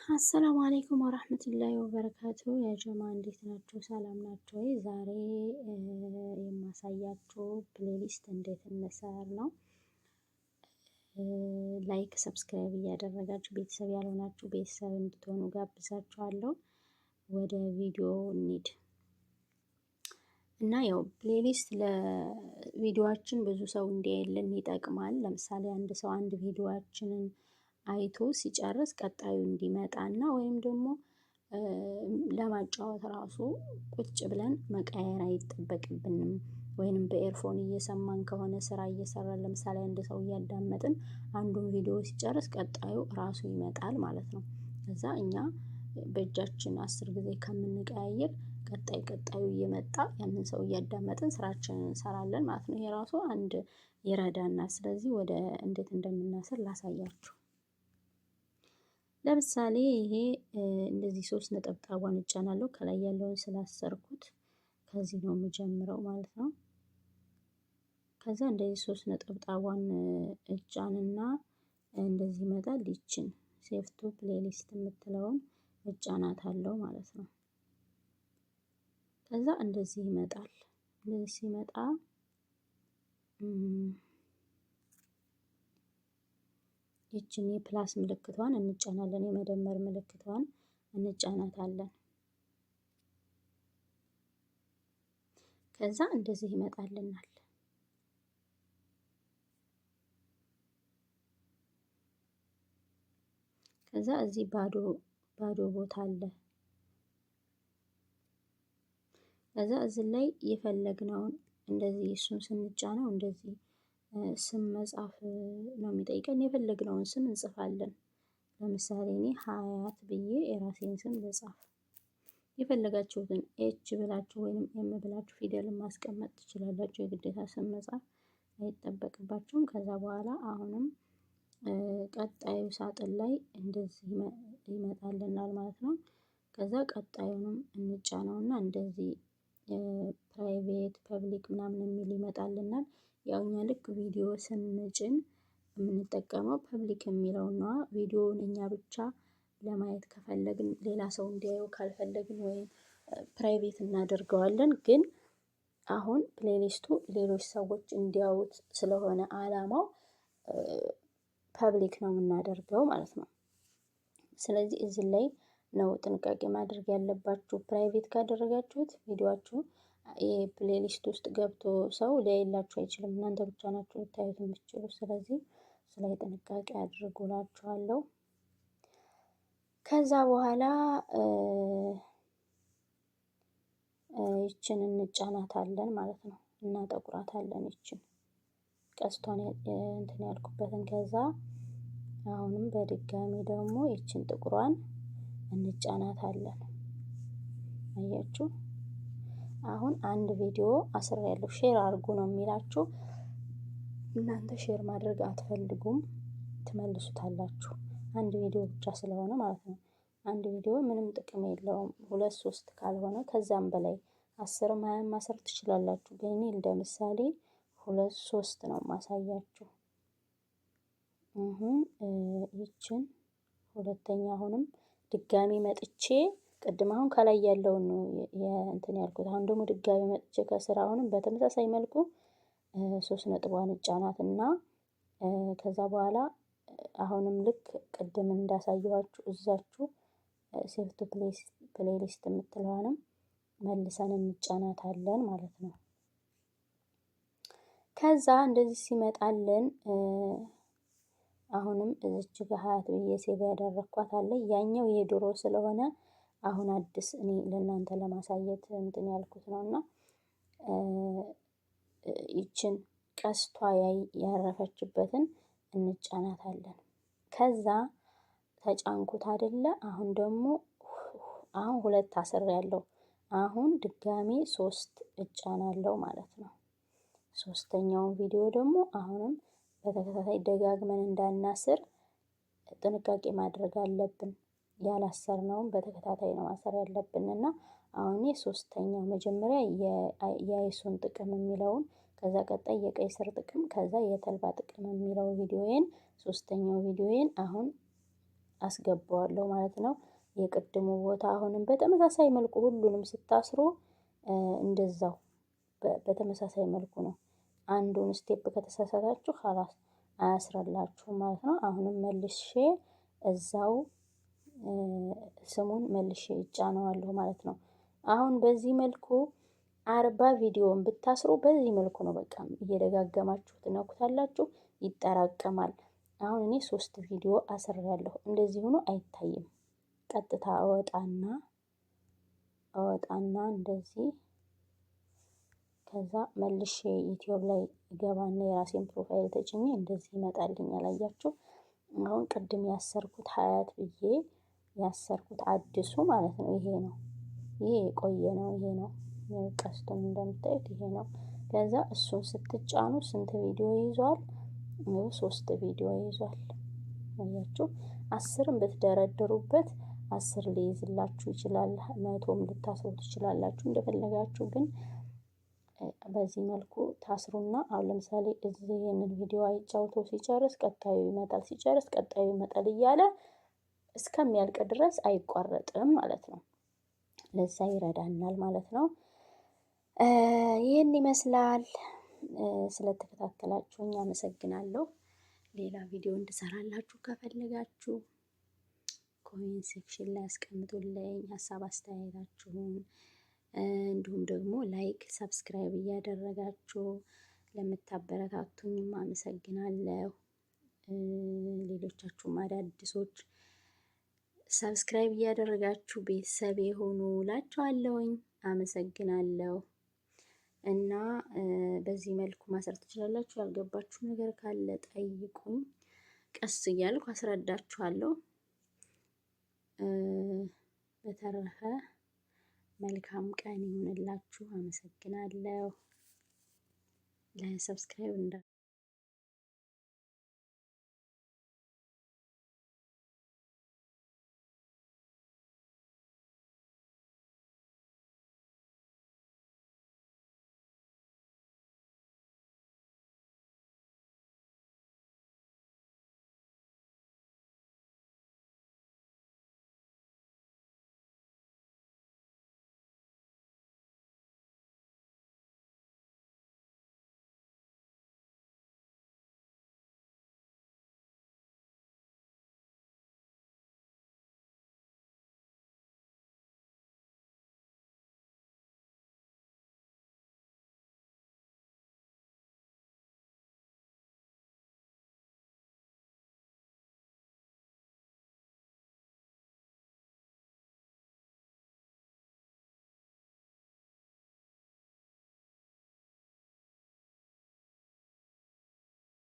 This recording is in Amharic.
አሰላሙ አለይኩም ወራህመቱላሂ ወበረካቱ። የጀማ እንዴት ናቸው? ሰላም ናቸው ወይ? ዛሬ የማሳያችሁ ፕሌሊስት እንዴት እንሰራር ነው። ላይክ ሰብስክራይብ እያደረጋችሁ ቤተሰብ ያልሆናችሁ ቤተሰብ እንድትሆኑ ጋብዛችኋለሁ። ወደ ቪዲዮ እንሂድ እና ያው ፕሌሊስት ለቪዲዮአችን ብዙ ሰው እንዲያይልን ይጠቅማል። ለምሳሌ አንድ ሰው አንድ ቪዲዮአችንን አይቶ ሲጨርስ ቀጣዩ እንዲመጣና ወይም ደግሞ ለማጫወት ራሱ ቁጭ ብለን መቀየር አይጠበቅብንም። ወይንም በኤርፎን እየሰማን ከሆነ ስራ እየሰራን ለምሳሌ አንድ ሰው እያዳመጥን አንዱን ቪዲዮ ሲጨርስ ቀጣዩ ራሱ ይመጣል ማለት ነው። ከዛ እኛ በእጃችን 10 ጊዜ ከምንቀያየር ቀጣዩ እየመጣ ያንን ሰው እያዳመጥን ስራችንን እንሰራለን ማለት ነው። ይሄ ራሱ አንድ ይረዳናል። ስለዚህ ወደ እንዴት እንደምናስር ላሳያችሁ። ለምሳሌ ይሄ እንደዚህ 3 ነጠብጣቧን እጫናለሁ። ከላይ ያለውን ስላሰርኩት ከዚህ ነው የምጀምረው ማለት ነው። ከዛ እንደዚህ 3 ነጠብጣቧን እጫንና እንደዚህ ይመጣል። ይችን ሴቭ ቱ ፕሌሊስት የምትለውን እጫናታለሁ ማለት ነው። ከዛ እንደዚህ ይመጣል። እንደዚህ ሲመጣ ይችን የፕላስ ምልክቷን እንጫናለን። የመደመር ምልክቷን እንጫናታለን። ከዛ እንደዚህ ይመጣልናል። ከዛ እዚህ ባዶ ቦታ አለ። ከዛ እዚህ ላይ የፈለግነውን እንደዚህ እሱን ስንጫነው እንደዚህ ስም መጻፍ ነው የሚጠይቀን። የፈለግነውን ስም እንጽፋለን። ለምሳሌ እኔ ሀያት ብዬ የራሴን ስም ልጻፍ። የፈለጋችሁትን ኤች ብላችሁ ወይንም ኤም ብላችሁ ፊደል ማስቀመጥ ትችላላችሁ። የግዴታ ስም መጻፍ አይጠበቅባችሁም። ከዛ በኋላ አሁንም ቀጣዩ ሳጥን ላይ እንደዚህ ይመጣልናል ማለት ነው። ከዛ ቀጣዩንም እንጫነውና እንደዚህ ፕራይቬት ፐብሊክ ምናምን የሚል ይመጣልናል። ያው እኛ ልክ ቪዲዮ ስንጭን የምንጠቀመው ፐብሊክ የሚለው ነው። ቪዲዮውን እኛ ብቻ ለማየት ከፈለግን ሌላ ሰው እንዲያየው ካልፈለግን ወይም ፕራይቬት እናደርገዋለን። ግን አሁን ፕሌሊስቱ ሌሎች ሰዎች እንዲያዩት ስለሆነ አላማው ፐብሊክ ነው የምናደርገው ማለት ነው። ስለዚህ እዚህ ላይ ነው ጥንቃቄ ማድረግ ያለባችሁ። ፕራይቬት ካደረጋችሁት ቪዲዮአችሁ የፕሌሊስት ውስጥ ገብቶ ሰው ሊያይላችሁ አይችልም። እናንተ ብቻ ናችሁ ልታዩት የምትችሉ። ስለዚህ ላይ ጥንቃቄ አድርጉላችኋለሁ። ከዛ በኋላ ይችን እንጫናታለን ማለት ነው። እናጠቁራታለን ይችን ቀስቷን እንትን ያልኩበትን። ከዛ አሁንም በድጋሚ ደግሞ ይችን ጥቁሯን እንጫናታለን። አያችሁ፣ አሁን አንድ ቪዲዮ አስሬያለሁ። ሼር አድርጉ ነው የሚላችሁ። እናንተ ሼር ማድረግ አትፈልጉም፣ ትመልሱታላችሁ። አንድ ቪዲዮ ብቻ ስለሆነ ማለት ነው። አንድ ቪዲዮ ምንም ጥቅም የለውም። 2 3 ካልሆነ ከዛም በላይ 10 20 ማሰር ትችላላችሁ። ግን እኔ እንደ ምሳሌ 2 3 ነው ማሳያችሁ። ይችን ሁለተኛ አሁንም ድጋሚ መጥቼ ቅድም አሁን ከላይ ያለውን ነው እንትን ያልኩት። አሁን ደግሞ ድጋሚ መጥቼ ከስራ አሁንም በተመሳሳይ መልኩ 3 ነጥቧን እጫናትና ከዛ በኋላ አሁንም ልክ ቅድም እንዳሳየኋችሁ እዛችሁ ሴቭ ቱ ፕሌሊስት የምትለዋንም መልሰን እንጫናታለን ማለት ነው። ከዛ እንደዚህ ሲመጣልን አሁንም እዚች ጋር ሀያት ብዬ ሴቭ ያደረኳት አለ። ያኛው የድሮ ስለሆነ አሁን አዲስ እኔ ለእናንተ ለማሳየት እንትን ያልኩት ነውና ይችን ቀስቷ ያረፈችበትን እንጫናታለን። ከዛ ተጫንኩት አይደለ? አሁን ደግሞ አሁን 2 አስሬያለሁ። አሁን ድጋሚ 3 እጫናለሁ ማለት ነው። ሶስተኛውን ቪዲዮ ደግሞ አሁንም በተከታታይ ደጋግመን እንዳናስር ጥንቃቄ ማድረግ አለብን። ያላሰርነውን በተከታታይ ነው ማሰር ያለብን እና አሁን የሶስተኛው መጀመሪያ የአይሱን ጥቅም የሚለውን ከዛ ቀጣይ የቀይ ስር ጥቅም ከዛ የተልባ ጥቅም የሚለው ቪዲዮዬን ሶስተኛው ቪዲዮዬን አሁን አስገባዋለሁ ማለት ነው። የቅድሙ ቦታ አሁንም በተመሳሳይ መልኩ ሁሉንም ስታስሩ እንደዛው በተመሳሳይ መልኩ ነው። አንዱን ስቴፕ ከተሳሳታችሁ ኸላስ አያስረላችሁም ማለት ነው። አሁንም መልሼ እዛው ስሙን መልሼ እጫነዋለሁ ማለት ነው። አሁን በዚህ መልኩ 40 ቪዲዮን ብታስሩ በዚህ መልኩ ነው። በቃ እየደጋገማችሁ ትነኩታላችሁ፣ ይጠራቀማል። አሁን እኔ 3 ቪዲዮ አስሬያለሁ። እንደዚህ ሆኖ አይታይም። ቀጥታ አወጣና እንደዚህ ከዛ መልሼ ዩቲዩብ ላይ ገባና የራሴን ፕሮፋይል ተጭኜ እንደዚህ ይመጣልኛል። አያችሁ አሁን ቅድም ያሰርኩት ሀያት ብዬ ያሰርኩት አዲሱ ማለት ነው ይሄ ነው። ይሄ የቆየ ነው። ይሄ ነው ቀስቱን እንደምታዩት ይሄ ነው። ከዛ እሱን ስትጫኑ ስንት ቪዲዮ ይዟል? 3 ቪዲዮ ይዟል። አያችሁ 10ም ብትደረድሩበት 10 ሊይዝላችሁ ይችላል። 100ም ልታስሩ ትችላላችሁ እንደፈለጋችሁ። ግን በዚህ መልኩ ታስሩና አሁን ለምሳሌ እዚህ ይሄንን ቪዲዮ አይጫውቶ ሲጨርስ ቀጣዩ ይመጣል፣ ሲጨርስ ቀጣዩ ይመጣል እያለ እስከሚያልቅ ድረስ አይቋረጥም ማለት ነው። ለዛ ይረዳናል ማለት ነው። ይህን ይመስላል። ስለተከታተላችሁኝ አመሰግናለሁ። ሌላ ቪዲዮ እንድሰራላችሁ ከፈለጋችሁ ኮሜንት ሴክሽን ላይ አስቀምጡልኝ ሀሳብ አስተያየታችሁን። እንዲሁም ደግሞ ላይክ፣ ሰብስክራይብ እያደረጋችሁ ለምታበረታቱኝም አመሰግናለሁ። ሌሎቻችሁም አዳዲሶች ሰብስክራይብ እያደረጋችሁ ቤተሰብ የሆኑ እላችኋለሁኝ። አመሰግናለሁ። እና በዚህ መልኩ ማሰር ትችላላችሁ። ያልገባችሁ ነገር ካለ ጠይቁኝ፣ ቀስ እያልኩ አስረዳችኋለሁ። በተረፈ መልካም ቀን ይሁንላችሁ። አመሰግናለሁ። ለሰብስክራይብ